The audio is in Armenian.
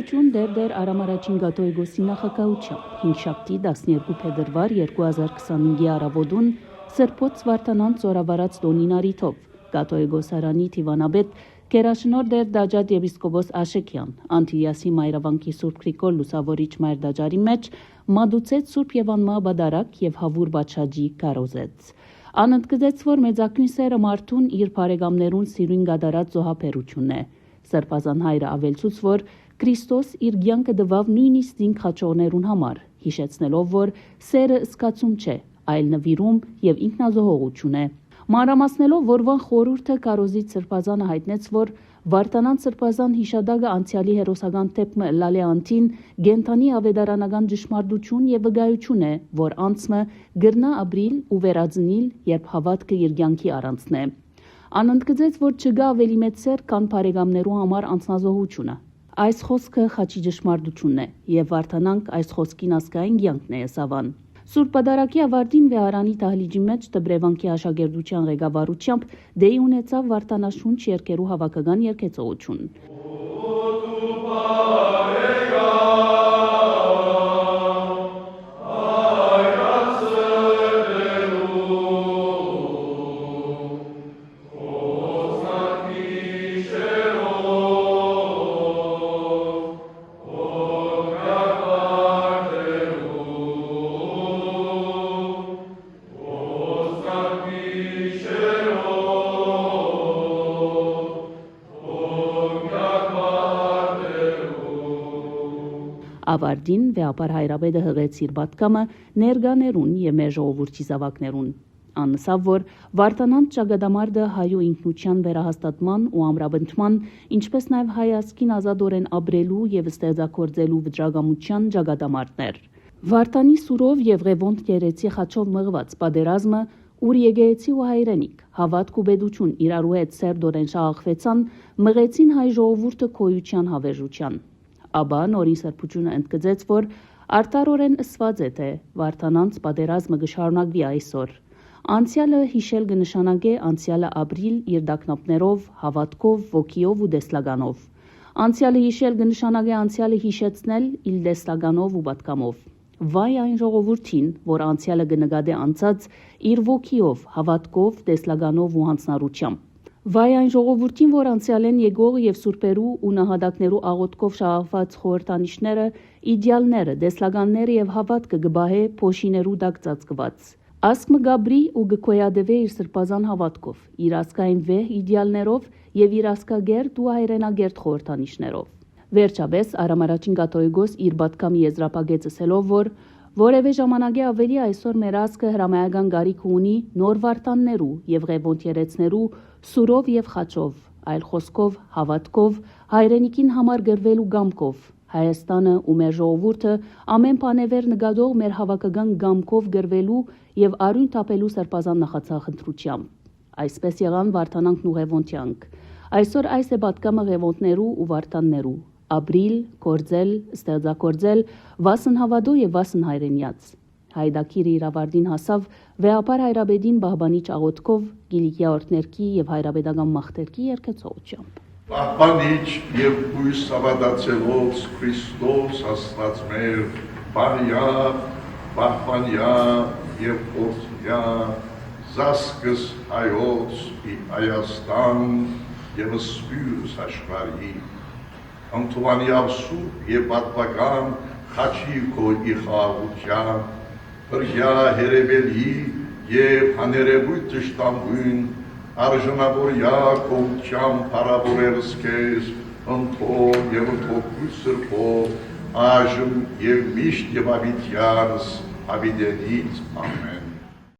Շինություն դեր Արամ առաջին Գաթողիկոսի նախագահությամբ 5-շաբթի 12 փետրվար 2025-ի առավոտուն Սրբոց Վարդանանց զորավարած տոնին առիթով Գաթողիկոս Արանի Թիվանաբեդ Գերաշնոր դեր Դաջատ եպիսկոպոս Աշեքյան Անտիլիասի Մայրավանքի Սուրբ Գրիգոր Լուսավորիչ Մայր Դաջարի մեջ մատուցեց Սուրբ Եվանմա Բադարակ եւ Հավուր Բաչաջի կարոզեց։ Անընդգծեց, որ մեծակույն սերը մարդուն իր բարեկամներուն սիրուն գադարած զոհաբերությունն է։ Սրբազան հայրը ավելցուց, որ Քրիստոս իր կյանքը տվավ նույնիսկ դին խաչողներուն համար, հիշեցնելով, որ սերը սկացում չէ, այլ նվիրում եւ ինքնազոհողություն է։ Մանրամասնելով, որ վան խորհուրդը կարոզից սրբազանը հայտնեց, որ Վարդանանց սրբազան հիշադակը անցյալի հերոսական թեփը լալե անտին գենթանի ավետարանական ճշմարտություն եւ վկայություն է, որ անցմը գրնա ապրիլ ու վերածնիլ, երբ հավատքը իր կյանքի առանցն է։ Անընդգծեց, որ չկա ավելի մեծ սեր, քան բարեկամներու համար անձնազոհությունը։ Այս խոսքը խաչի ճշմարտությունն է եւ Վարդանանք այս խոսքին ասկային կյանքն է եսավան։ Սուրբ Պատարագի ավարտին Վեհարանի դահլիճի մեջ Դբրևանքի աշակերտության ղեկավարությամբ դեի ունեցավ Վարդանաշունչ երկերու հավաքական երգեցողություն։ Ավարտին վեապար հայրապետը հղեց իր պատկամը ներգաներուն եւ մեր ժողովրդի զավակներուն։ Աննսավ, որ Վարդանանց ճակատամարտը հայու ինքնության վերահաստատման ու ամրապնդման, ինչպես նաեւ հայ ազգին ազատորեն ապրելու եւ ստեղծագործելու վճռագամության ճակատամարտն էր։ Վարդանի սուրով եւ Ղևոնդ գերեցի խաչով մղված պատերազմը, ուր եկեղեցի ու հայրենիք, հավատք ու պետություն իրարու հետ սերտորեն շաղախվեցան, մղեցին հայ ժողովուրդը քոյության հավերժության։ Աբա նորին սրբությունը ընդգծեց, որ արտարորեն ըսված է, թե Վարդանանց պատերազմը կշարունակվի այսօր։ Անցյալը հիշել կնշանակե անցյալը ապրիլ իր դակնապներով, հավատքով, ոգիով ու դեսլականով։ Անցյալը հիշել կնշանակե անցյալը հիշեցնել իր դեսլականով ու պատկամով։ Վայ այն ժողովրդին, որ անցյալը կնկատե անցած իր ոգիով, հավատքով, դեսլականով ու հանձնառությամբ։ Վայ այն ժողովրդին, որ անցյալեն եկող եւ սուրբերու ու նահատակներու աղոթքով շաղախված խորհրդանիշները, իդեալները, դեսլականները եւ հավատքը կբահե փոշիներու տակ ծածկված։ Ասկմը գաբրի ու գկոյադվե իր սրբազան հավատքով, իր ասկային վեհ իդեալներով եւ իր ասկագերտ ու հայրենագերտ խորհրդանիշներով։ Վերջապես Արամ առաջին Գաթողիկոս իր պատկամի եզրափակեց ասելով, որ որևէ ժամանակի ավելի այսօր մեր ազգը հրամայական գարիք ունի նոր վարդաններու եւ Ղևոնդ երեցներու սուրով եւ խաչով, այլ խոսքով, հավատքով, հայրենիքին համար գրվելու գամքով, Հայաստանը ու մեր ժողովուրդը ամեն բանևեր նկատող մեր հավաքական գամքով գրվելու եւ արյուն թափելու սրբազան նախածախնդրությամբ։ Այսպես եղան Վարդանանքն ու Ղևոնդյանք։ Այսօր այս է պատկամը Ղևոնդներու ու Վարդաններու։ Ապրիլ, գործել, ստեղծագործել, վասն հավատո եւ վասն հայրենյաց։ Հայդակիրը իր ավարտին հասավ վեապար հայրապետին բահբանիչ աղոթքով, Կիլիկիա օրհներքի եւ հայրապետական մաղթերքի երգեցողությամբ։ Պահպանիչ եւ հույս հավատացելոց Քրիստոս Աստված մեր, բարյա, պահպանյա եւ օրհնյա, զասկս հայոց ի Հայաստան եւ սպյուրս աշխարհի, Անտուանի ավսուր եւ պատվական խաչի քո ի խաղաղության, բրյա հերևելի եւ հաներևույթ ճշտամբույն, արժանավորյա կողությամբ հարավորերս քեզ, ընթող եւ ընթող սրբով, այժմ եւ միշտ եւ ավիտյանս ավիդենից ամեն։